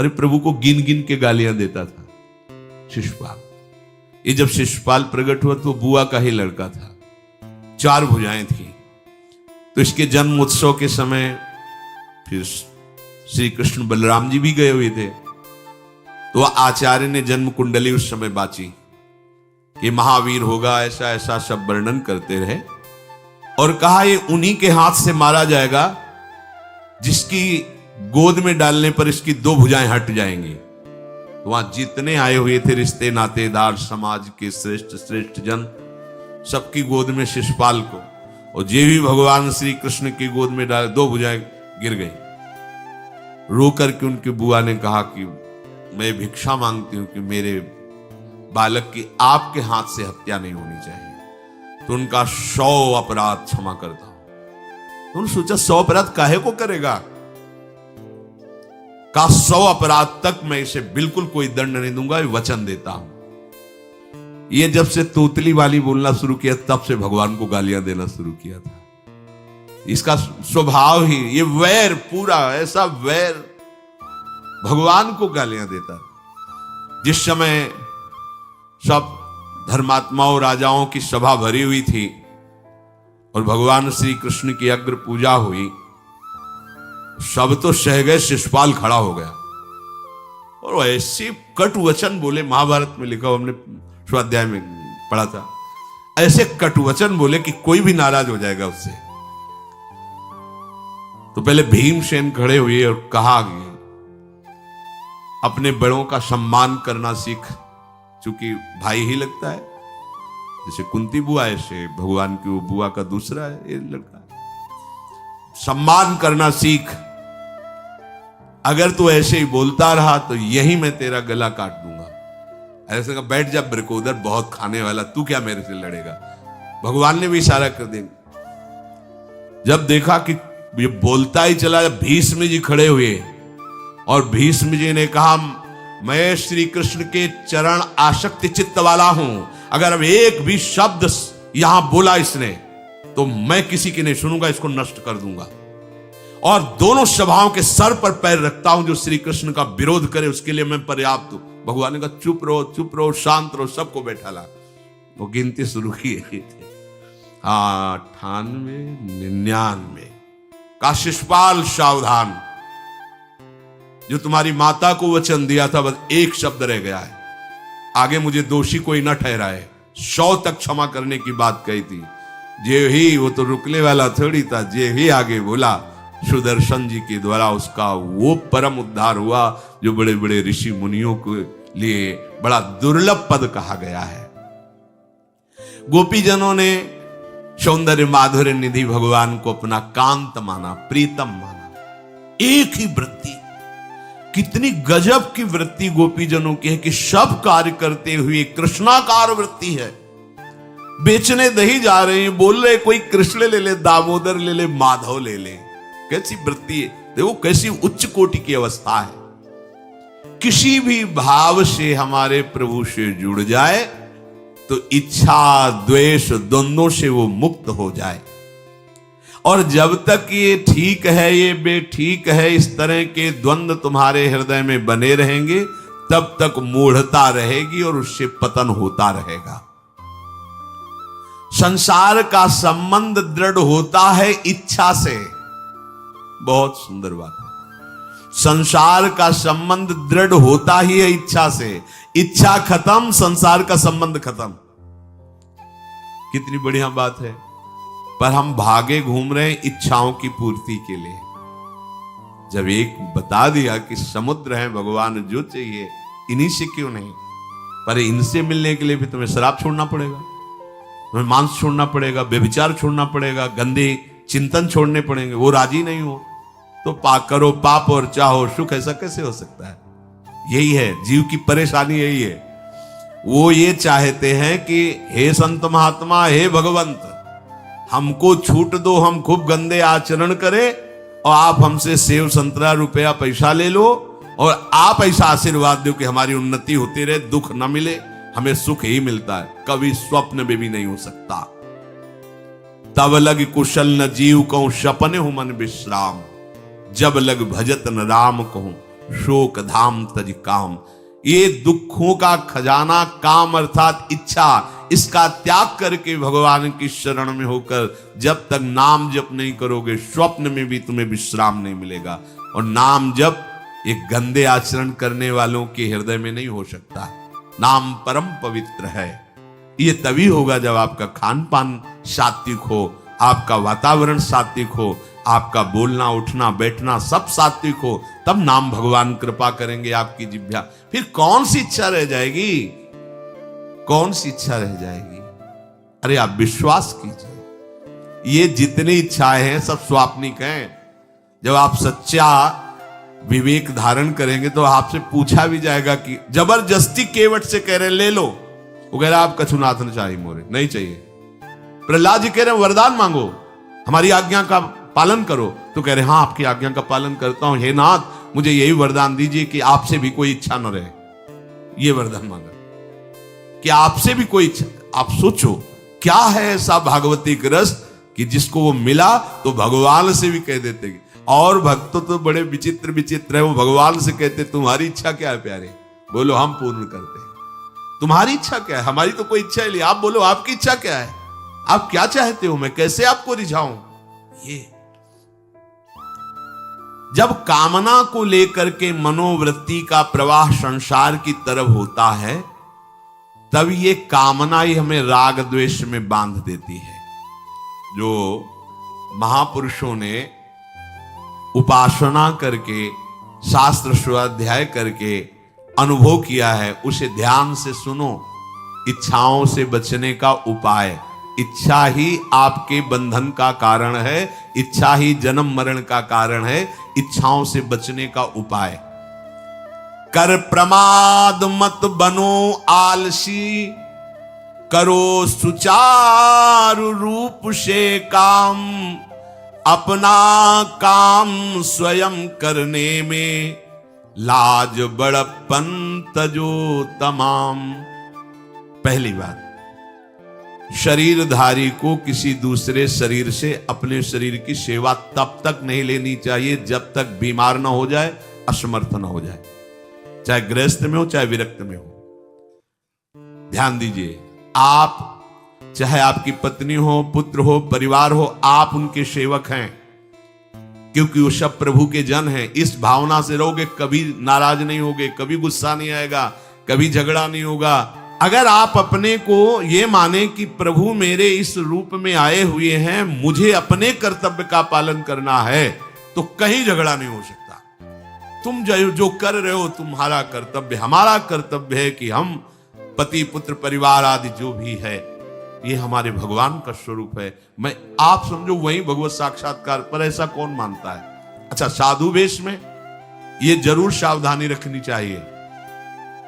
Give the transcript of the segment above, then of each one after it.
अरे प्रभु को गिन गिन के गालियां देता था शिशुपाल। ये जब शिशुपाल प्रकट हुआ तो बुआ का ही लड़का था, 4 भुजाएं थी। तो इसके जन्म उत्सव के समय फिर श्री कृष्ण बलराम जी भी गए हुए थे। तो आचार्य ने जन्म कुंडली उस समय बाची कि महावीर होगा, ऐसा ऐसा सब वर्णन करते रहे और कहा ये उन्हीं के हाथ से मारा जाएगा जिसकी गोद में डालने पर इसकी 2 भुजाएं हट जाएंगी। तो वहां जितने आए हुए थे रिश्ते नातेदार, समाज के श्रेष्ठ श्रेष्ठ जन, सबकी गोद में शिशुपाल को, और जे भी भगवान श्री कृष्ण की गोद में डाले 2 भुजाएं गिर गई। रो करके उनकी बुआ ने कहा कि मैं भिक्षा मांगती हूं कि मेरे बालक की आपके हाथ से हत्या नहीं होनी चाहिए, तो उनका 100 अपराध क्षमा करता हूं। तो उन्होंने सोचा 100 अपराध काहे को करेगा, का 100 अपराध तक मैं इसे बिल्कुल कोई दंड नहीं दूंगा, वचन देता हूं। ये जब से तोतली वाली बोलना शुरू किया तब से भगवान को गालियां देना शुरू किया था। इसका स्वभाव ही ये वैर, पूरा ऐसा वैर, भगवान को गालियां देता। जिस समय सब धर्मात्माओं राजाओं की सभा भरी हुई थी और भगवान श्री कृष्ण की अग्र पूजा हुई, सब तो सह गए, शिशुपाल खड़ा हो गया और ऐसे कटु वचन बोले। महाभारत में लिखा, हमने स्वाध्याय में पढ़ा था, ऐसे कटु वचन बोले कि कोई भी नाराज हो जाएगा उससे। तो पहले भीमसेन खड़े हुए और कहा कि अपने बड़ों का सम्मान करना सीख, चूंकि भाई ही लगता है, जैसे कुंती बुआ ऐसे भगवान की वो बुआ का दूसरा है ये लड़का, सम्मान करना सीख। अगर तू ऐसे ही बोलता रहा तो यही मैं तेरा गला काट दूंगा। ऐसे कहा बैठ जा ब्रकोदर, बहुत खाने वाला, तू क्या मेरे से लड़ेगा। भगवान ने भी इशारा कर दिया। जब देखा कि ये बोलता ही चला, भीष्म जी खड़े हुए और भीष्म जी ने कहा मैं श्री कृष्ण के चरण आसक्ति चित्त वाला हूं, अगर अब एक भी शब्द यहां बोला इसने तो मैं किसी की नहीं सुनूंगा, इसको नष्ट कर दूंगा। और दोनों सभाओं के सर पर पैर रखता हूं, जो श्री कृष्ण का विरोध करे उसके लिए मैं पर्याप्त हूं। भगवान ने कहा चुप रहो, शांत रहो, सबको बैठा ला। वो गिनती शुरू की थे, 98, 99 का शिशुपाल सावधान, जो तुम्हारी माता को वचन दिया था बस एक शब्द रह गया है, आगे मुझे दोषी कोई न ठहराए। 100 तक क्षमा करने की बात कही थी। जे ही, वो तो रुकने वाला थोड़ी था, जे ही आगे बोला सुदर्शन जी के द्वारा उसका वो परम उद्धार हुआ जो बड़े बड़े ऋषि मुनियों के लिए बड़ा दुर्लभ पद कहा गया है। गोपीजनों ने सौंदर्य माधुर्य निधि भगवान को अपना कांत माना, प्रीतम माना। एक ही वृत्ति, कितनी गजब की वृत्ति गोपीजनों की है कि सब कार्य करते हुए कृष्णाकार वृत्ति है। बेचने दही जा रहे हैं, बोल रहे कोई कृष्ण ले ले, दामोदर ले ले, माधव ले ले। कैसी वृत्ति है, देखो कैसी उच्च कोटि की अवस्था है। किसी भी भाव से हमारे प्रभु से जुड़ जाए तो इच्छा द्वेष द्वंद्वों से वो मुक्त हो जाए। और जब तक ये ठीक है ये बेठीक है, इस तरह के द्वंद्व तुम्हारे हृदय में बने रहेंगे, तब तक मूढ़ता रहेगी और उससे पतन होता रहेगा। संसार का संबंध दृढ़ होता है इच्छा से। बहुत सुंदर बात है। संसार का संबंध दृढ़ होता ही है इच्छा से। इच्छा खत्म, संसार का संबंध खत्म। कितनी बढ़िया बात है। पर हम भागे घूम रहे हैं इच्छाओं की पूर्ति के लिए। जब एक बता दिया कि समुद्र है भगवान, जो चाहिए इन्हीं से क्यों नहीं, पर इनसे मिलने के लिए भी तुम्हें शराब छोड़ना पड़ेगा, तुम्हें मांस छोड़ना पड़ेगा, व्यभिचार छोड़ना पड़ेगा, गंदे चिंतन छोड़ने पड़ेंगे। वो राजी नहीं हो तो करो पाप और चाहो सुख। ऐसा कैसे हो सकता है? यही है जीव की परेशानी, यही है। वो ये चाहते हैं कि हे संत महात्मा, हे भगवंत, हमको छूट दो, हम खूब गंदे आचरण करें और आप हमसे सेव संतरा रुपया पैसा ले लो और आप ऐसा आशीर्वाद दो कि हमारी उन्नति होती रहे, दुख न मिले, हमें सुख ही मिलता है। कभी स्वप्न में भी नहीं हो सकता। तब लग कुशल न जीव कहूं, सपने हूं मन विश्राम, जब लग भजत न राम कहूं, शोक धाम तज काम। ये दुखों का खजाना काम अर्थात इच्छा, इसका त्याग करके भगवान की शरण में होकर जब तक नाम जप नहीं करोगे, स्वप्न में भी तुम्हें विश्राम नहीं मिलेगा। और नाम जप एक गंदे आचरण करने वालों के हृदय में नहीं हो सकता। नाम परम पवित्र है। ये तभी होगा जब आपका खान पान सात्विक हो, आपका वातावरण सात्विक हो, आपका बोलना उठना बैठना सब सात्विक हो, तब नाम भगवान कृपा करेंगे आपकी जिह्वा। फिर कौन सी इच्छा रह जाएगी, कौन सी इच्छा रह जाएगी? अरे आप विश्वास कीजिए, ये जितनी इच्छाएं हैं सब स्वाप्निक हैं। जब आप सच्चा विवेक धारण करेंगे तो आपसे पूछा भी जाएगा कि जबरदस्ती केवट से कह रहे ले लो, वो कह रहे आप कछुनाथ न चाहिए मोरे, नहीं चाहिए। प्रहलाद जी कह रहे वरदान मांगो, हमारी आज्ञा का पालन करो, तो कह रहे हाँ आपकी आज्ञा का पालन करता हूं, हे नाथ मुझे यही वरदान दीजिए कि आपसे भी कोई इच्छा न रहे। ये वरदान मांगा कि आपसे भी कोई इच्छा। आप सोचो क्या है ऐसा भागवतिक रस कि जिसको वो मिला तो भगवान से भी कह देते। और भक्त तो बड़े विचित्र विचित्र है, वो भगवान से कहते तुम्हारी इच्छा क्या है प्यारे, बोलो हम पूर्ण करते हैं। तुम्हारी इच्छा क्या है, हमारी तो कोई इच्छा ही नहीं, आप बोलो आपकी इच्छा क्या है, आप क्या चाहते हो, मैं कैसे आपको रिझाऊं। ये जब कामना को लेकर के मनोवृत्ति का प्रवाह संसार की तरफ होता है, तब ये कामना ही हमें राग द्वेष में बांध देती है। जो महापुरुषों ने उपासना करके शास्त्र स्वाध्याय करके अनुभव किया है, उसे ध्यान से सुनो। इच्छाओं से बचने का उपाय, इच्छा ही आपके बंधन का कारण है, इच्छा ही जन्म मरण का कारण है। इच्छाओं से बचने का उपाय, कर प्रमाद मत बनो आलसी, करो सुचारु रूप से काम, अपना काम स्वयं करने में लाज बड़प्पन तजो तमाम। पहली बात, शरीरधारी को किसी दूसरे शरीर से अपने शरीर की सेवा तब तक नहीं लेनी चाहिए जब तक बीमार ना हो जाए, असमर्थ ना हो जाए, चाहे गृहस्थ में हो चाहे विरक्त में हो। ध्यान दीजिए, आप चाहे आपकी पत्नी हो, पुत्र हो, परिवार हो, आप उनके सेवक हैं, क्योंकि वो सब प्रभु के जन हैं। इस भावना से रहोगे, कभी नाराज नहीं होगे, कभी गुस्सा नहीं आएगा, कभी झगड़ा नहीं होगा। अगर आप अपने को ये माने कि प्रभु मेरे इस रूप में आए हुए हैं, मुझे अपने कर्तव्य का पालन करना है, तो कहीं झगड़ा नहीं हो सकता। तुम जो कर रहे हो तुम्हारा कर्तव्य, हमारा कर्तव्य है कि हम पति पुत्र परिवार आदि जो भी है, ये हमारे भगवान का स्वरूप है। मैं आप समझो वही भगवत साक्षात्कार, पर ऐसा कौन मानता है। अच्छा, साधु वेश में ये जरूर सावधानी रखनी चाहिए,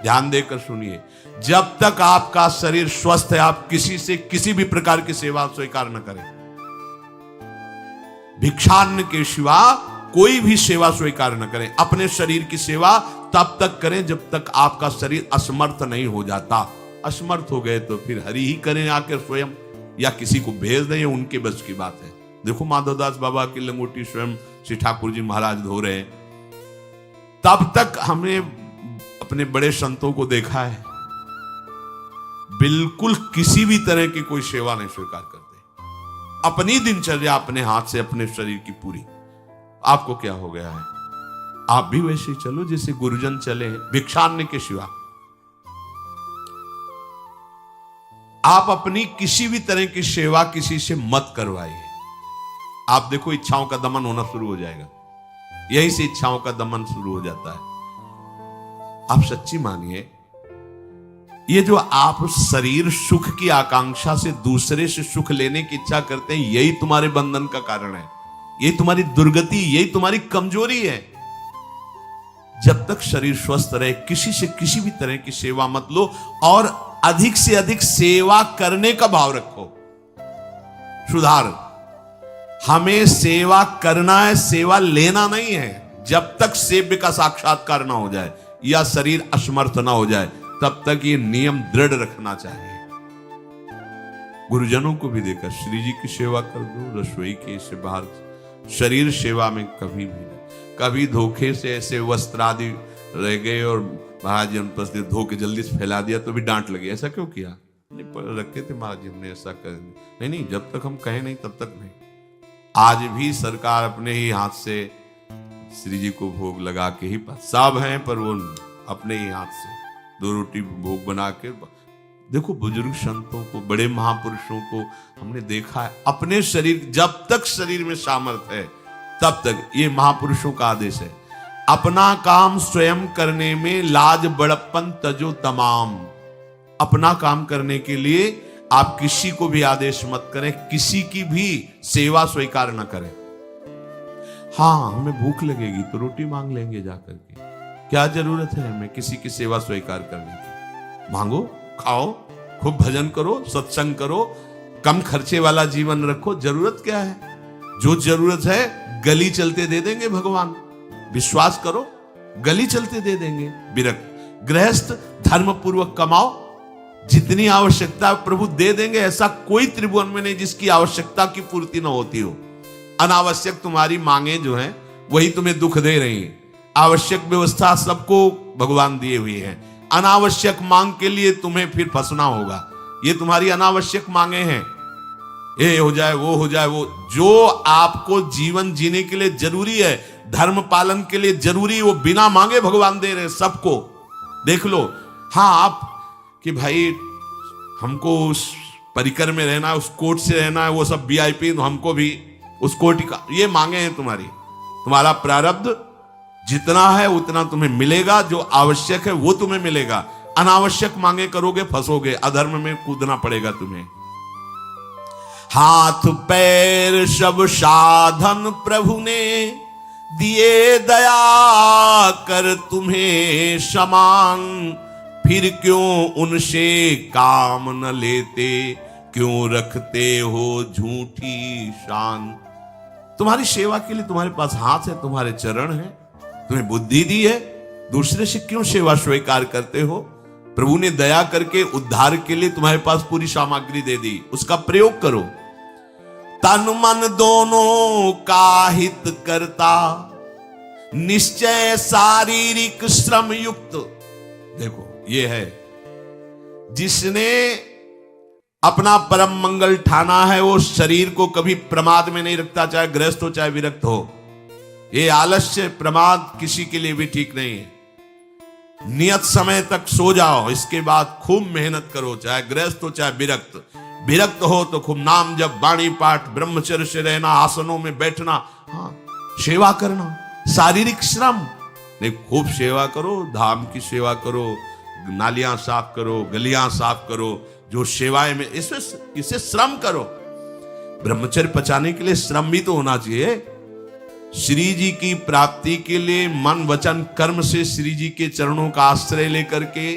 ध्यान देकर सुनिए। जब तक आपका शरीर स्वस्थ है, आप किसी से किसी भी प्रकार की सेवा स्वीकार न करें। भिक्षान्न के सिवा कोई भी सेवा स्वीकार न करें। अपने शरीर की सेवा तब तक करें जब तक आपका शरीर असमर्थ नहीं हो जाता। असमर्थ हो गए तो फिर हरि ही करें आकर स्वयं, या किसी को भेज दें, उनके बस की बात है। देखो माधवदास बाबा की लंगोटी स्वयं श्री ठाकुर जी महाराज धो रहे हैं। तब तक हमने अपने बड़े संतों को देखा है, बिल्कुल किसी भी तरह की कोई सेवा नहीं स्वीकार करते। अपनी दिनचर्या अपने हाथ से, अपने शरीर की पूरी। आपको क्या हो गया है, आप भी वैसे ही चलो जैसे गुरुजन चले, भिक्षान्न के सिवा। आप अपनी किसी भी तरह की सेवा किसी से मत करवाइए। आप देखो इच्छाओं का दमन होना शुरू हो जाएगा, यहीं से इच्छाओं का दमन शुरू हो जाता है। आप सच्ची मानिए, ये जो आप शरीर सुख की आकांक्षा से दूसरे से सुख लेने की इच्छा करते हैं, यही तुम्हारे बंधन का कारण है, यही तुम्हारी दुर्गति, यही तुम्हारी कमजोरी है। जब तक शरीर स्वस्थ रहे, किसी से किसी भी तरह की सेवा मत लो, और अधिक से अधिक सेवा करने का भाव रखो। सुधार, हमें सेवा करना है, सेवा लेना नहीं है। जब तक सेव्य का साक्षात्कार ना हो जाए या शरीर असमर्थ ना हो जाए, तब तक ये नियम दृढ़ रखना चाहिए। गुरुजनों को भी देखा, श्री जी की सेवा कर दो, रसोई के से बाहर, शरीर सेवा में कभी भी नहीं। कभी धोखे से ऐसे वस्त्र आदि रह गए और महाराज जी ने धो के जल्दी से फैला दिया तो भी डांट लगी, ऐसा क्यों किया? नहीं, पर रखे थे महाराज जी ने ऐसा कर, नहीं, जब तक हम कहें नहीं तब तक नहीं। आज भी सरकार अपने ही हाथ से श्री जी को भोग लगा के ही, सब हैं पर वो अपने ही हाथ से 2 रोटी भोग बना के। देखो बुजुर्ग संतों को, बड़े महापुरुषों को हमने देखा है, अपने शरीर, जब तक शरीर में सामर्थ्य है तब तक, ये महापुरुषों का आदेश है, अपना काम स्वयं करने में लाज बड़प्पन तजो तमाम। अपना काम करने के लिए आप किसी को भी आदेश मत करें, किसी की भी सेवा स्वीकार न करें। हाँ, हमें भूख लगेगी तो रोटी मांग लेंगे जाकर के, क्या जरूरत है हमें किसी की सेवा स्वीकार करने की? मांगो, खाओ, खूब भजन करो, सत्संग करो, कम खर्चे वाला जीवन रखो। जरूरत क्या है? जो जरूरत है गली चलते दे देंगे भगवान, विश्वास करो, गली चलते दे देंगे। विरक्त गृहस्थ धर्म पूर्वक कमाओ, जितनी आवश्यकता प्रभु दे देंगे। ऐसा कोई त्रिभुवन में नहीं जिसकी आवश्यकता की पूर्ति न होती हो। अनावश्यक तुम्हारी मांगे जो हैं वही तुम्हें दुख दे रही हैं। आवश्यक व्यवस्था सबको भगवान दिए हुए हैं, अनावश्यक मांग के लिए तुम्हें फिर फंसना होगा। ये तुम्हारी अनावश्यक मांगे हैं, ये हो जाए, वो हो जाए, वो जो आपको जीवन जीने के लिए जरूरी है, धर्म पालन के लिए जरूरी, वो बिना मांगे भगवान दे रहे सबको। देख लो। हाँ, आप कि भाई हमको उस परिकर में रहना है, उस कोर्ट से रहना है, वो सब वीआईपी, तो हमको भी उस कोर्ट का, ये मांगे हैं तुम्हारी। तुम्हारा प्रारब्ध जितना है उतना तुम्हें मिलेगा, जो आवश्यक है वो तुम्हें मिलेगा। अनावश्यक मांगे करोगे फंसोगे, अधर्म में कूदना पड़ेगा तुम्हें। हाथ पैर सब साधन प्रभु ने दिए, दया कर तुम्हें समान, फिर क्यों उनसे काम न लेते, क्यों रखते हो झूठी शान। तुम्हारी सेवा के लिए तुम्हारे पास हाथ है, तुम्हारे चरण है, तुम्हें बुद्धि दी है, दूसरे से क्यों सेवा स्वीकार करते हो? प्रभु ने दया करके उद्धार के लिए तुम्हारे पास पूरी सामग्री दे दी, उसका प्रयोग करो। तन मन दोनों का हित करता, निश्चय शारीरिक श्रम युक्त। देखो, ये है जिसने अपना परम मंगल ठाना है, वो शरीर को कभी प्रमाद में नहीं रखता, चाहे गृहस्थ हो चाहे विरक्त हो। ये आलस्य प्रमाद किसी के लिए भी ठीक नहीं है। नियत समय तक सो जाओ, इसके बाद खूब मेहनत करो, चाहे गृहस्थ हो चाहे विरक्त। विरक्त हो तो खूब नाम जप, वाणी पाठ, ब्रह्मचर्य से रहना, आसनों में बैठना, हाँ, सेवा करना, शारीरिक श्रम नहीं, खूब सेवा करो, धाम की सेवा करो, नालियां साफ करो, गलियां साफ करो, जो सेवाएं में इसे श्रम करो। ब्रह्मचर्य पचाने के लिए श्रम भी तो होना चाहिए। श्री जी की प्राप्ति के लिए मन वचन कर्म से श्री जी के चरणों का आश्रय लेकर के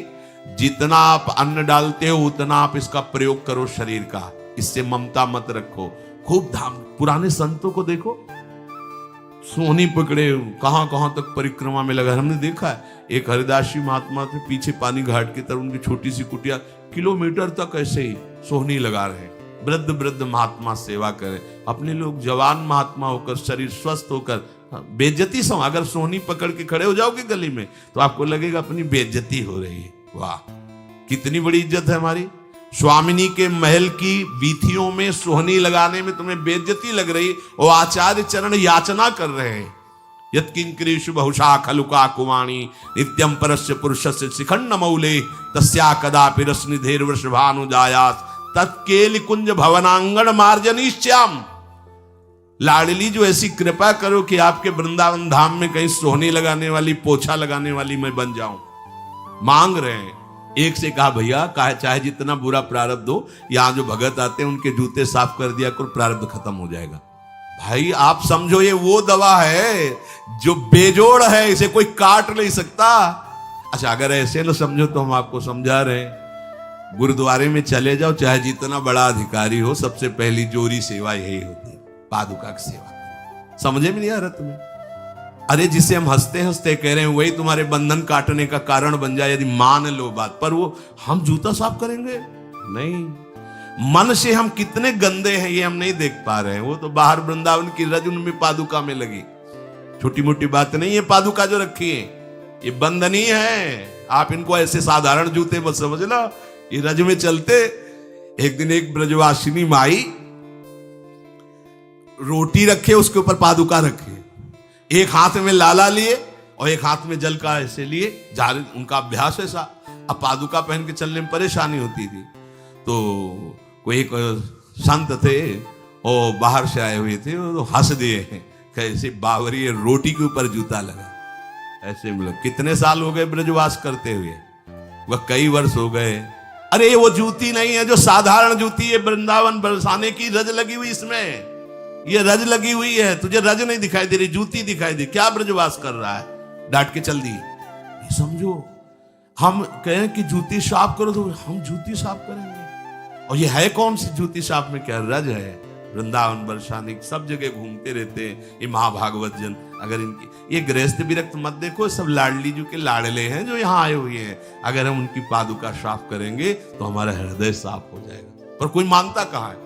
जितना आप अन्न डालते हो उतना आप इसका प्रयोग करो शरीर का। इससे ममता मत रखो। खूब धाम। पुराने संतों को देखो, सोहनी पकड़े कहां कहां तक परिक्रमा में लगा। हमने देखा है एक हरिदास जी महात्मा थे, पीछे पानी घाट की तरफ उनकी छोटी सी कुटिया, किलोमीटर तक ऐसे ही सोहनी लगा रहे। वृद्ध वृद्ध महात्मा सेवा करें। अपने लोग जवान महात्मा होकर, शरीर स्वस्थ होकर बेइज्जती से, अगर सोहनी पकड़ के खड़े हो जाओगे गली में तो आपको लगेगा अपनी बेइज्जती हो रही है। वाह, कितनी बड़ी इज्जत है हमारी। स्वामिनी के महल की वीथियों में सोहनी लगाने में तुम्हें बेइज्जती लग रही, और आचार्य चरण याचना कर रहे हैं। यत्किंकरीषु बहुशा खलुका कुवाणी नित्यम परस्य पुरुषस्य शिखंड मौले तस्या कदापि रसनिधेर वृषभानुजायास तत्केल कुंज भवनांगण मार्जनीश्याम। लाडली जो ऐसी कृपा करो कि आपके वृंदावन धाम में कहीं सोहनी लगाने वाली, पोछा लगाने वाली मैं बन जाऊं। मांग रहे हैं। एक से कहा, भैया चाहे जितना बुरा प्रारब्ध हो, यहां जो भगत आते हैं उनके जूते साफ कर दिया करो, प्रारब्ध खत्म हो जाएगा। भाई आप समझो, ये वो दवा है जो बेजोड़ है, इसे कोई काट नहीं सकता। अच्छा, अगर ऐसे न समझो तो हम आपको समझा रहे हैं। गुरुद्वारे में चले जाओ, चाहे जितना बड़ा अधिकारी हो, सबसे पहली जोरी सेवा यही होती है, पादुका की सेवा। समझे में नहीं आ रहा तुम्हें? अरे जिसे हम हंसते हंसते कह रहे हैं वही तुम्हारे बंधन काटने का कारण बन जाए, यदि मान लो बात। पर वो हम जूता साफ करेंगे नहीं। मन से हम कितने गंदे हैं ये हम नहीं देख पा रहे हैं। वो तो बाहर वृंदावन की रज उनमें पादुका में लगी। छोटी मोटी बात नहीं है। पादुका जो रखी है ये बंधनी है, आप इनको ऐसे साधारण जूते मत समझ लो, ये रज में चलते। एक दिन एक ब्रजवासिनी माई रोटी रखे, उसके ऊपर पादुका रखे, एक हाथ में लाला लिए और एक हाथ में जल का ऐसे लिए जा रहे, उनका अभ्यास ऐसा। अब पादुका पहन के चलने में परेशानी होती थी, तो कोई एक संत थे और बाहर से आए हुए थे, तो हंस दिए कैसे बावरी रोटी के ऊपर जूता लगा। ऐसे मतलब कितने साल हो गए ब्रजवास करते हुए, वह कई वर्ष हो गए। अरे वो जूती नहीं है जो साधारण जूती है, वृंदावन बरसाने की रज लगी हुई, इसमें ये रज लगी हुई है, तुझे रज नहीं दिखाई दे रही, जूती दिखाई दे, क्या ब्रजवास कर रहा है। डांट के चल दी। ये समझो, हम कहें कि जूती साफ करो तो हम जूती साफ करेंगे, और ये है कौन सी जूती साफ में, क्या रज है। वृंदावन बरसाने सब जगह घूमते रहते हैं ये महाभागवत जन। अगर इनकी ये गृहस्थ विरक्त मत देखो, सब लाडली जी के लाडले हैं जो यहाँ आए हुए हैं। अगर हम उनकी पादुका साफ करेंगे तो हमारा हृदय साफ हो जाएगा। पर कोई मानता कहाँ है।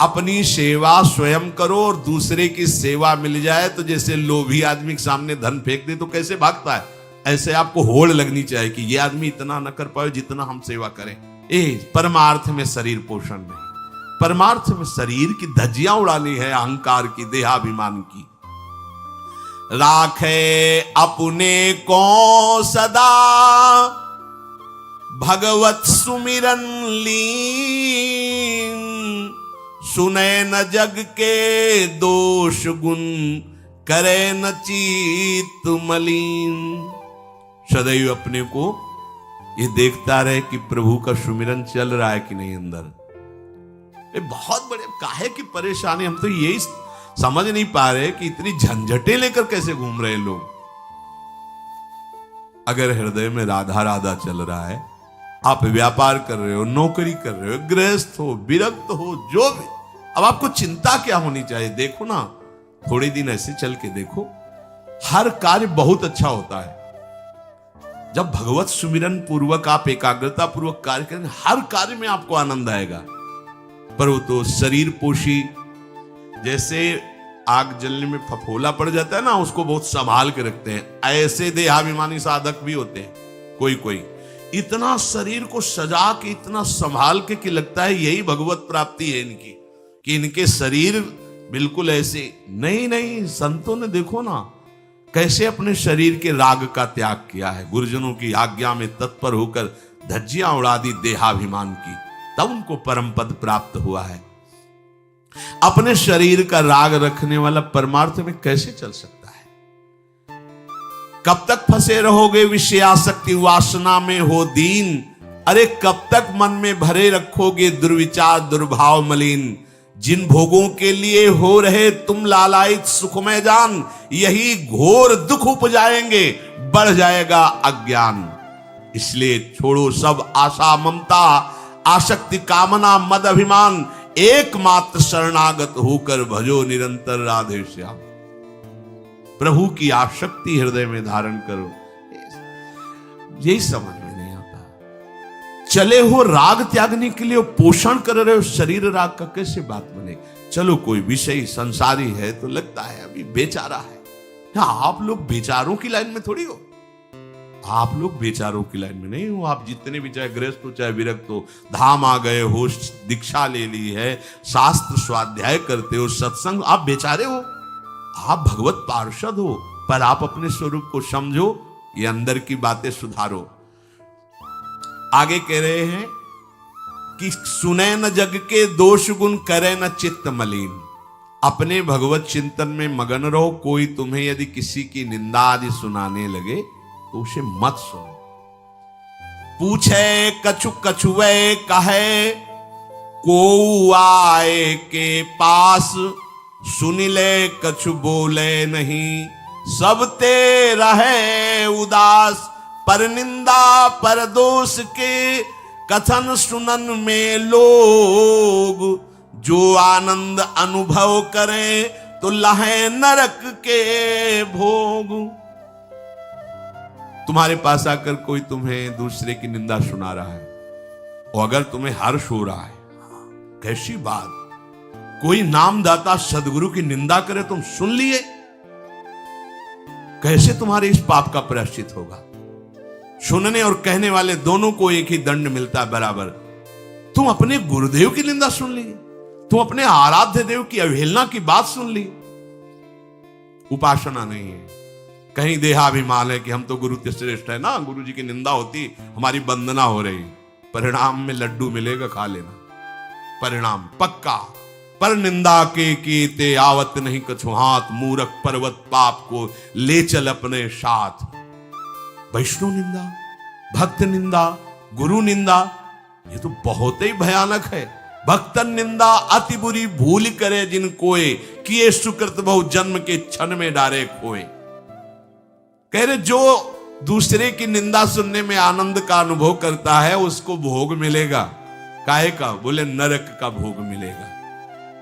अपनी सेवा स्वयं करो और दूसरे की सेवा मिल जाए तो जैसे लोभी आदमी के सामने धन फेंक दे तो कैसे भागता है, ऐसे आपको होड़ लगनी चाहिए कि ये आदमी इतना न कर पाए जितना हम सेवा करें। परमार्थ में शरीर पोषण नहीं, परमार्थ में शरीर की धज्जियां उड़ानी है, अहंकार की, देहाभिमान की। राखे अपने को सदा भगवत सुमिरन लीन, सुने न जग के दोष गुण, करे न चित्त मलिन। सदैव अपने को ये देखता रहे कि प्रभु का सुमिरन चल रहा है कि नहीं अंदर। ये बहुत बड़े काहे की परेशानी, हम तो यही समझ नहीं पा रहे कि इतनी झंझटें लेकर कैसे घूम रहे लोग। अगर हृदय में राधा राधा चल रहा है, आप व्यापार कर रहे हो, नौकरी कर रहे हो, गृहस्थ हो, विरक्त हो, जो भी, अब आपको चिंता क्या होनी चाहिए। देखो ना, थोड़े दिन ऐसे चल के देखो, हर कार्य बहुत अच्छा होता है जब भगवत सुमिरन पूर्वक आप एकाग्रता पूर्वक कार्य करें, हर कार्य में आपको आनंद आएगा। पर वो तो शरीर पोषी, जैसे आग जलने में फफोला पड़ जाता है ना, उसको बहुत संभाल के रखते हैं, ऐसे देहाभिमानी साधक भी होते हैं। कोई कोई इतना शरीर को सजा के, इतना संभाल के कि लगता है यही भगवत प्राप्ति है इनकी, कि इनके शरीर बिल्कुल ऐसे नहीं। संतों ने देखो ना कैसे अपने शरीर के राग का त्याग किया है, गुरुजनों की आज्ञा में तत्पर होकर धज्जियां उड़ा दी देहाभिमान की, तब उनको परम पद प्राप्त हुआ है। अपने शरीर का राग रखने वाला परमार्थ में कैसे चल सकता है। कब तक फंसे रहोगे विषयासक्ति वासना में हो दीन, अरे कब तक मन में भरे रखोगे दुर्विचार दुर्भाव मलिन। जिन भोगों के लिए हो रहे तुम लालायित सुखमय जान, यही घोर दुख उपजाएंगे, बढ़ जाएगा अज्ञान। इसलिए छोड़ो सब आशा ममता आसक्ति कामना मद अभिमान, एकमात्र शरणागत होकर भजो निरंतर राधे श्याम। प्रभु की आसक्ति हृदय में धारण करो, यही समझ में नहीं आता। चले हो राग त्यागने के लिए, पोषण कर रहे हो शरीर राग का, कैसे बात बने। चलो कोई विषय संसारी है तो लगता है अभी बेचारा है। आप लोग बेचारों की लाइन में थोड़ी हो, आप लोग बेचारों की लाइन में नहीं हो। आप जितने भी, चाहे गृहस्थ हो चाहे विरक्त हो, धाम आ गए हो, दीक्षा ले ली है, शास्त्र स्वाध्याय करते हो, सत्संग, आप बेचारे हो, आप भगवत पार्षद हो। पर आप अपने स्वरूप को समझो, ये अंदर की बातें सुधारो। आगे कह रहे हैं कि सुने न जग के दोष गुण, करे न चित्त मलिन। अपने भगवत चिंतन में मगन रहो। कोई तुम्हें यदि किसी की निंदा आदि सुनाने लगे तो उसे मत सुनो। पूछे कछु कछुए कहे, को आए के पास, सुन ले कछु बोले नहीं, सब ते रहे उदास। पर निंदा पर दोष के कथन सुनन में लोग, जो आनंद अनुभव करें तो लहे नरक के भोग। तुम्हारे पास आकर कोई तुम्हें दूसरे की निंदा सुना रहा है, और अगर तुम्हें हर्ष हो रहा है, कैसी बात, कोई नामदाता सदगुरु की निंदा करे तुम सुन लिए, कैसे तुम्हारे इस पाप का प्रायश्चित होगा? सुनने और कहने वाले दोनों को एक ही दंड मिलता है बराबर। तुम अपने गुरुदेव की निंदा सुन ली, तुम अपने आराध्य देव की अवहेलना की बात सुन ली। उपासना नहीं है, कहीं देहाभिमान है कि हम तो गुरु के श्रेष्ठ है ना, गुरु जी की निंदा होती हमारी वंदना हो रही। परिणाम में लड्डू मिलेगा, खा लेना, परिणाम पक्का। पर निंदा के कीते आवत नहीं कछु हाथ, मूरख पर्वत पाप को ले चल अपने साथ। वैष्णव निंदा, भक्त निंदा, गुरु निंदा, ये तो बहुत ही भयानक है। भक्तन निंदा अति बुरी भूल करे जिन कोय, किए सुकृत बहु जन्म के क्षण में डारे खोए। कह रहे जो दूसरे की निंदा सुनने में आनंद का अनुभव करता है उसको भोग मिलेगा। काहे का? बोले नरक का भोग मिलेगा।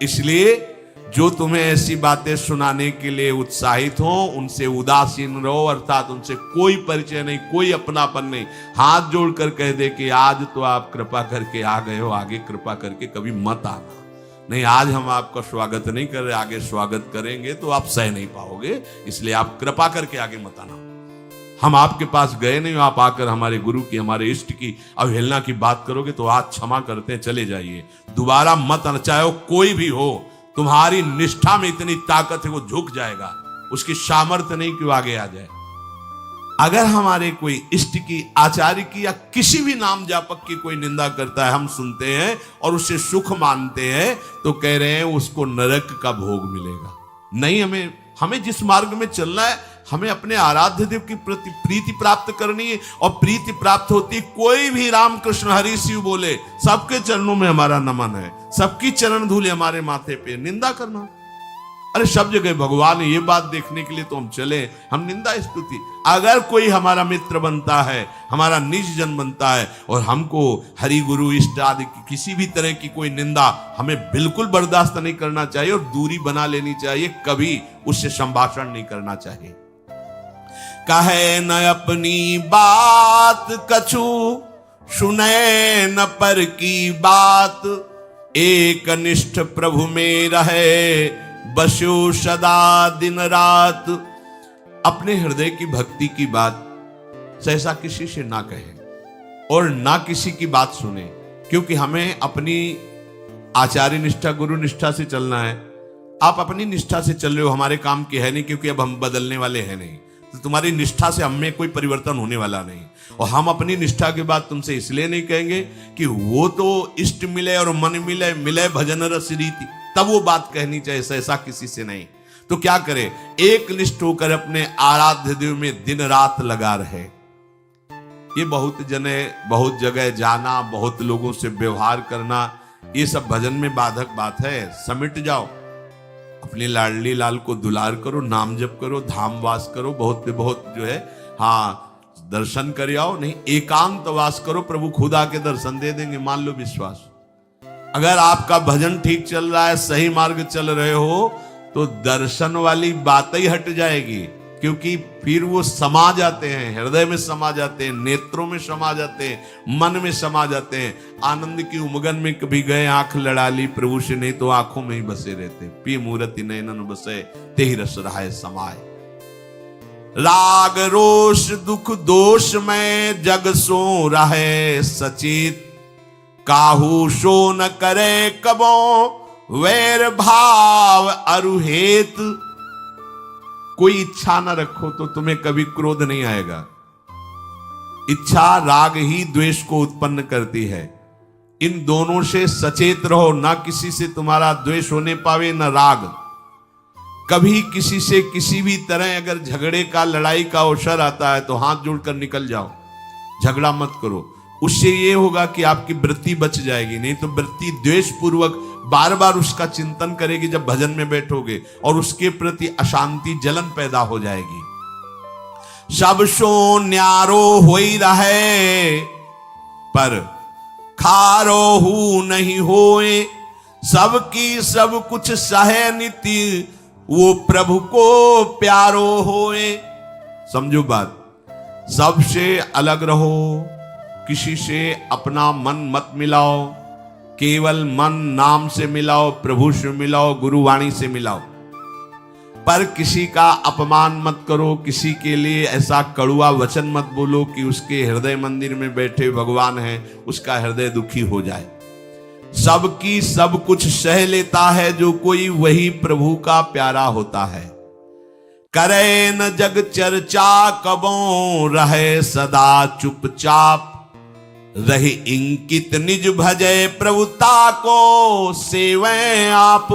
इसलिए जो तुम्हें ऐसी बातें सुनाने के लिए उत्साहित हो उनसे उदासीन रहो, अर्थात उनसे कोई परिचय नहीं, कोई अपनापन नहीं। हाथ जोड़कर कह दे कि आज तो आप कृपा करके आ गए हो, आगे कृपा करके कभी मत आना। नहीं, आज हम आपका स्वागत नहीं कर रहे, आगे स्वागत करेंगे तो आप सह नहीं पाओगे, इसलिए आप कृपा करके आगे मत आना। हम आपके पास गए नहीं, आप आकर हमारे गुरु की, हमारे इष्ट की अवहेलना की बात करोगे तो आज क्षमा करते हैं, चले जाइए, दोबारा मत आना। चाहे वो कोई भी हो, तुम्हारी निष्ठा में इतनी ताकत है वो झुक जाएगा, उसकी सामर्थ्य नहीं कि वो आगे आ जाए। अगर हमारे कोई इष्ट की, आचार्य की या किसी भी नाम जापक की कोई निंदा करता है, हम सुनते हैं और उसे सुख मानते हैं, तो कह रहे हैं उसको नरक का भोग मिलेगा। नहीं, हमें जिस मार्ग में चलना है, हमें अपने आराध्य देव की प्रति प्रीति प्राप्त करनी है। और प्रीति प्राप्त होती, कोई भी राम कृष्ण हरि शिव बोले, सबके चरणों में हमारा नमन है, सबकी चरण धूल हमारे माथे पे। निंदा करना, अरे सब जगह भगवान है, ये बात देखने के लिए तो हम चले, हम निंदा स्तुति। अगर कोई हमारा मित्र बनता है, हमारा निज जन बनता है और हमको हरि गुरु इष्ट आदि की किसी भी तरह की कोई निंदा, हमें बिल्कुल बर्दाश्त नहीं करना चाहिए और दूरी बना लेनी चाहिए, कभी उससे संभाषण नहीं करना चाहिए। कहे न अपनी बात कछु, सुने न पर की बात, एक निष्ठ प्रभु में रहे, बसो सदा दिन रात। अपने हृदय की भक्ति की बात सहसा किसी से ना कहे और ना किसी की बात सुने, क्योंकि हमें अपनी आचार्य निष्ठा, गुरु निष्ठा से चलना है। आप अपनी निष्ठा से चल रहे हो, हमारे काम की है नहीं, क्योंकि अब हम बदलने वाले हैं नहीं, तो तुम्हारी निष्ठा से हमें कोई परिवर्तन होने वाला नहीं। और हम अपनी निष्ठा के बाद तुमसे इसलिए नहीं कहेंगे कि वो तो इष्ट मिले और मन मिले, मिले भजन रस रीति, तब वो बात कहनी चाहिए, ऐसा किसी से नहीं। तो क्या करे, एक निष्ठ होकर अपने आराध्य देव में दिन रात लगा रहे। ये बहुत जने, बहुत जगह जाना, बहुत लोगों से व्यवहार करना, ये सब भजन में बाधक बात है। समिट जाओ, अपनी लाडली लाल को दुलार करो, नाम जप करो, धाम वास करो, बहुत बहुत जो है, हाँ दर्शन कर आओ। नहीं, एकांत वास करो, प्रभु खुद आके दर्शन दे देंगे, मान लो विश्वास। अगर आपका भजन ठीक चल रहा है, सही मार्ग चल रहे हो, तो दर्शन वाली बात ही हट जाएगी, क्योंकि फिर वो समा जाते हैं, हृदय में समा जाते हैं, नेत्रों में समा जाते हैं, मन में समा जाते हैं। आनंद की उमगन में कभी गए, आंख लड़ा ली प्रभु से, नहीं तो आंखों में ही बसे रहते। पी मूर्ति नयनन बसे, तेहि रस रहाय समाए। राग रोष दुख दोष में जग सो रहे सचेत, काहू सो न करे कबो, वैर भाव अरुहेत। कोई इच्छा न रखो तो तुम्हें कभी क्रोध नहीं आएगा। इच्छा राग ही द्वेष को उत्पन्न करती है। इन दोनों से सचेत रहो, ना किसी से तुम्हारा द्वेष होने पावे, न राग। कभी किसी से किसी भी तरह अगर झगड़े का, लड़ाई का अवसर आता है तो हाथ जोड़कर निकल जाओ, झगड़ा मत करो। उससे ये होगा कि आपकी वृत्ति बच जाएगी, नहीं तो वृत्ति द्वेष पूर्वक बार बार उसका चिंतन करेगी जब भजन में बैठोगे, और उसके प्रति अशांति, जलन पैदा हो जाएगी। सब सो न्यारो होई रहे, पर खारो हु नहीं होए, सबकी सब कुछ सहे नीति, वो प्रभु को प्यारो होए। समझो बात, सबसे अलग रहो, किसी से अपना मन मत मिलाओ, केवल मन नाम से मिलाओ, प्रभु से मिलाओ, गुरुवाणी से मिलाओ। पर किसी का अपमान मत करो, किसी के लिए ऐसा कड़ुआ वचन मत बोलो कि उसके हृदय मंदिर में बैठे भगवान हैं, उसका हृदय दुखी हो जाए। सबकी सब कुछ सह लेता है जो कोई, वही प्रभु का प्यारा होता है। करे न जग चर्चा कबों, रहे सदा चुपचाप, रही इंकित निज भजय प्रभुता को सेवें आप।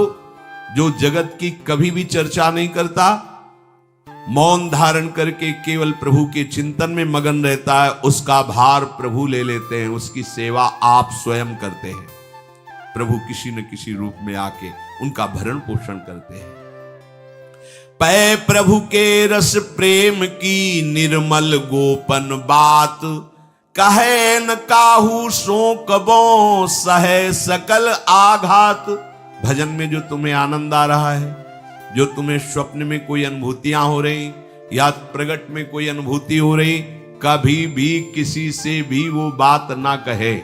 जो जगत की कभी भी चर्चा नहीं करता, मौन धारण करके केवल प्रभु के चिंतन में मगन रहता है, उसका भार प्रभु ले लेते हैं, उसकी सेवा आप स्वयं करते हैं। प्रभु किसी न किसी रूप में आके उनका भरण पोषण करते हैं। पै प्रभु के रस प्रेम की निर्मल गोपन बात, कहे न काहू सो कबों, सहे सकल आघात। भजन में जो तुम्हें आनंद आ रहा है, जो तुम्हें स्वप्न में कोई अनुभूतियां हो रही या प्रगट में कोई अनुभूति हो रही, कभी भी किसी से भी वो बात ना कहे,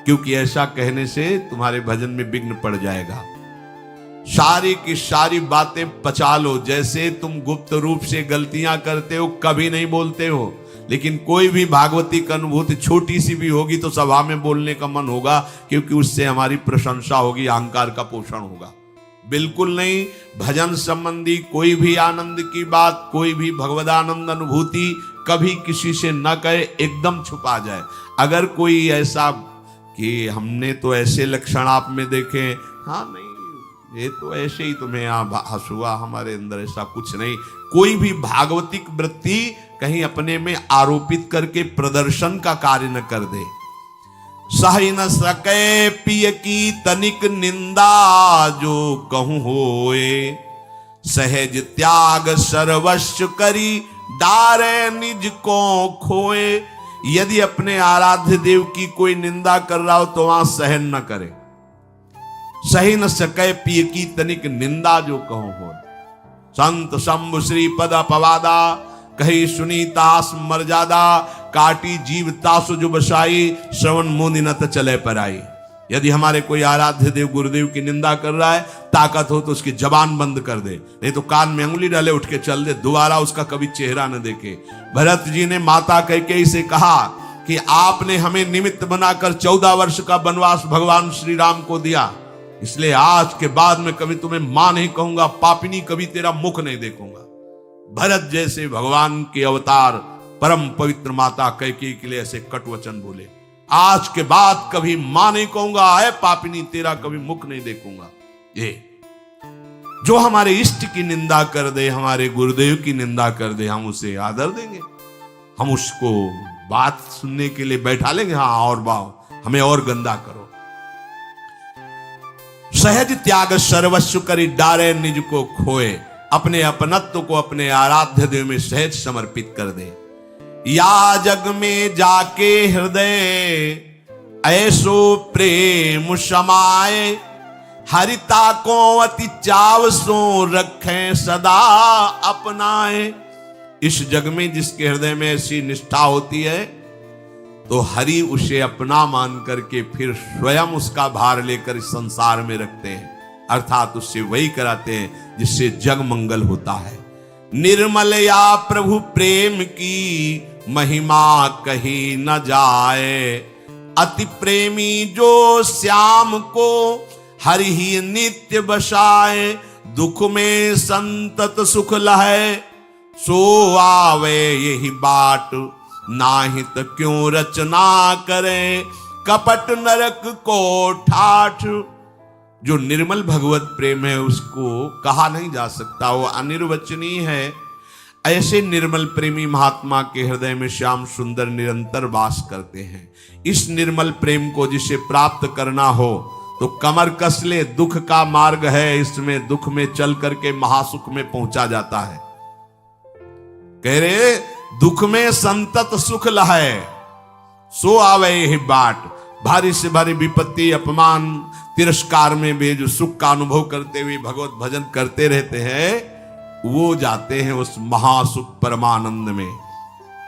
क्योंकि ऐसा कहने से तुम्हारे भजन में विघ्न पड़ जाएगा। सारी की सारी बातें पचा लो। जैसे तुम गुप्त रूप से गलतियां करते हो, कभी नहीं बोलते हो, लेकिन कोई भी भागवती का अनुभूति छोटी सी भी होगी तो सभा में बोलने का मन होगा, क्योंकि उससे हमारी प्रशंसा होगी, अहंकार का पोषण होगा। बिल्कुल नहीं। भजन संबंधी कोई भी आनंद की बात, कोई भी भगवदानंद अनुभूति कभी किसी से न कहे, एकदम छुपा जाए। अगर कोई ऐसा कि हमने तो ऐसे लक्षण आप में देखे, हाँ नहीं ये तो ऐसे ही तुम्हें हंसुआ, हमारे अंदर ऐसा कुछ नहीं। कोई भी भागवतिक वृत्ति कहीं अपने में आरोपित करके प्रदर्शन का कार्य न कर दे। सही न सके पिय की तनिक निंदा, जो कहूं होए, सहज त्याग सर्वस्व करी, डारे निज को खोए। यदि अपने आराध्य देव की कोई निंदा कर रहा हो तो वहां सहन न करे। सही न सके पिय की तनिक निंदा, जो कहूं हो। संत शंभु श्री पद अपवादा, कही सुनी तास मर्यादा, काटी जीव तासु जो बसाई, श्रवण मुनि न चले पर आई। यदि हमारे कोई आराध्य देव गुरुदेव की निंदा कर रहा है, ताकत हो तो उसकी जबान बंद कर दे, नहीं तो कान में अंगुली डाले उठ के चल दे, दोबारा उसका कभी चेहरा न देखे। भरत जी ने माता कैकेयी से कहा कि आपने हमें निमित्त बनाकर 14 वर्ष का वनवास भगवान श्री राम को दिया, इसलिए आज के बाद में कभी तुम्हें मां नहीं कहूंगा, पापिनी कभी तेरा मुख नहीं देखूंगा। भरत जैसे भगवान के अवतार परम पवित्र माता कैकेयी के लिए ऐसे कटु वचन बोले, आज के बाद कभी मां नहीं कहूंगा, है पापिनी तेरा कभी मुख नहीं देखूंगा। ये जो हमारे इष्ट की निंदा कर दे, हमारे गुरुदेव की निंदा कर दे, हम उसे आदर देंगे, हम उसको बात सुनने के लिए बैठा लेंगे। हाँ और बाओ, हमें और गंदा करो। सहज त्याग सर्वस्व करी, डारे निज को खोए। अपने अपनत्व को अपने आराध्य देव में सहज समर्पित कर दे। या जग में जाके हृदय ऐसो प्रेम समाए, हरिता को अति चाव सो रखें सदा अपनाए। इस जग में जिसके हृदय में ऐसी निष्ठा होती है, तो हरि उसे अपना मान करके फिर स्वयं उसका भार लेकर इस संसार में रखते हैं, अर्थात उससे वही कराते हैं जिससे जग मंगल होता है। निर्मल या प्रभु प्रेम की महिमा कही न जाए, अति प्रेमी जो श्याम को हरि ही नित्य बसाए। दुख में संतत सुख लहे, सो आवे यही बाट, नाहित क्यों रचना करे, कपट नरक को ठाठ। जो निर्मल भगवत प्रेम है उसको कहा नहीं जा सकता, वो अनिर्वचनीय है। ऐसे निर्मल प्रेमी महात्मा के हृदय में श्याम सुंदर निरंतर वास करते हैं। इस निर्मल प्रेम को जिसे प्राप्त करना हो तो कमर कस ले, दुख का मार्ग है, इसमें दुख में चल करके महासुख में पहुंचा जाता है। कह रहे दुख में संतत सुख लहे, सो आवे यही बाट। भारी से भारी विपत्ति, अपमान, तिरस्कार में भी जो सुख का अनुभव करते हुए भगवत भजन करते रहते हैं, वो जाते हैं उस महासुख परमानंद में।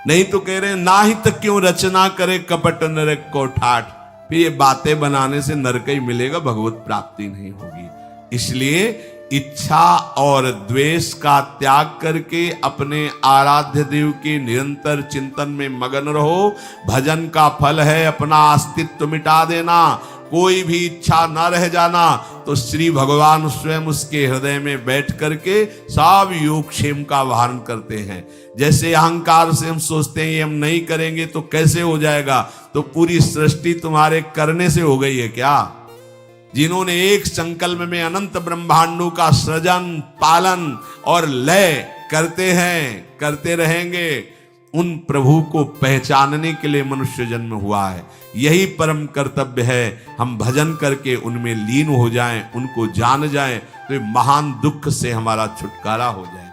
नहीं तो कह रहे हैं ना ही तक क्यों रचना करे, कपट नरक को ठाठ। फिर ये बातें बनाने से नरक ही मिलेगा, भगवत प्राप्ति नहीं होगी। इसलिए इच्छा और द्वेष का त्याग करके अपने आराध्य देव के निरंतर चिंतन में मगन रहो। भजन का फल है अपना अस्तित्व मिटा देना, कोई भी इच्छा न रह जाना। तो श्री भगवान स्वयं उसके हृदय में बैठ करके सब योगक्षेम का वाहन करते हैं। जैसे अहंकार से हम सोचते हैं ये हम नहीं करेंगे तो कैसे हो जाएगा, तो पूरी सृष्टि तुम्हारे करने से हो गई है क्या? जिन्होंने एक संकल्प में अनंत ब्रह्मांडों का सृजन, पालन और लय करते हैं, करते रहेंगे, उन प्रभु को पहचानने के लिए मनुष्य जन्म हुआ है। यही परम कर्तव्य है, हम भजन करके उनमें लीन हो जाएं, उनको जान जाएं, तो महान दुख से हमारा छुटकारा हो जाए।